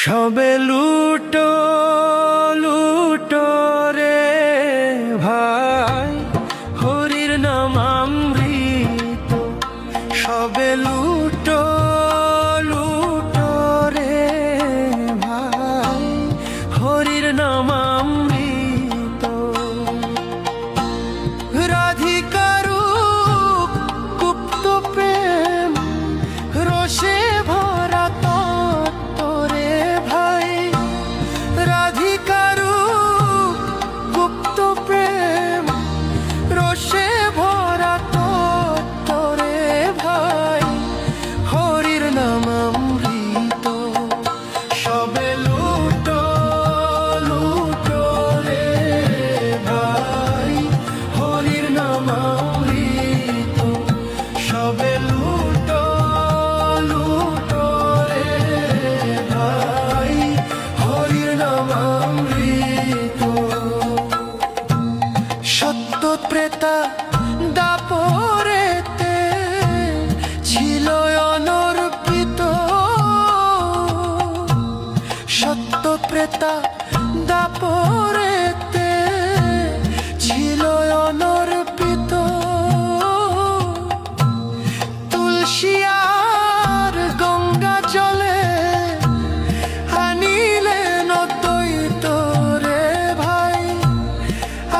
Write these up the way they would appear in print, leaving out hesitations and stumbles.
সবে লুটো লুটো রে ভাই, হরির নাম অমৃত। সবে লুটো লুটো রে ভাই, হরির নাম অমৃত। রাধিকারু গুপ্ত প্রেম রসে ভরা তত্ত্ব রে ভাই। রাধিকারু গুপ্ত প্রেম রসে ভরা তত্ত্ব রে ভাই, হরির নাম অমৃত। সবে লুটো লুটো রে ভাই, হরির নাম অমৃত। সবে লুটো লুটো রে ভাই, হরির নাম অমৃত। সত্য ত্রেতা দাপরেতে ছিল অনর্পিত। সত্য ত্রেতা দাপরেতে ছিল অনর্পিত। তুলসী আর গঙ্গা জলে আনিলেন দ্বৈত রে ভাই।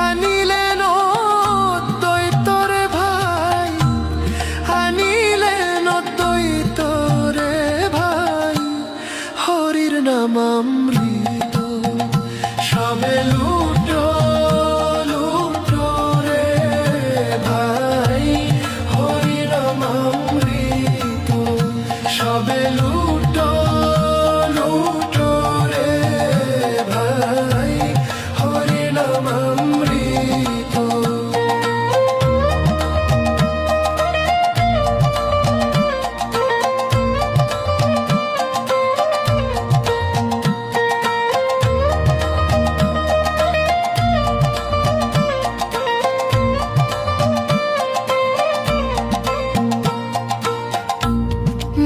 আনিলেন দ্বৈত রে ভাই, আনিলেন দ্বৈত রে ভাই, হরির নাম অমৃত। সবে লুটো লুটো রে ভাই, হরির নাম অমৃত। সবে লুটো লুটো রে ভাই, হরির নাম অমৃত।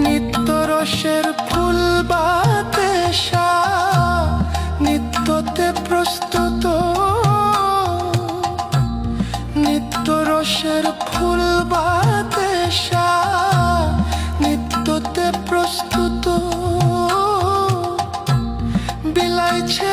নিত্য রসের ফুল বাতেশা নিত্যতে প্রস্তুত। নিত্য রসের ফুল বাতেশা নিত্যতে প্রস্তুত। বিলাইছে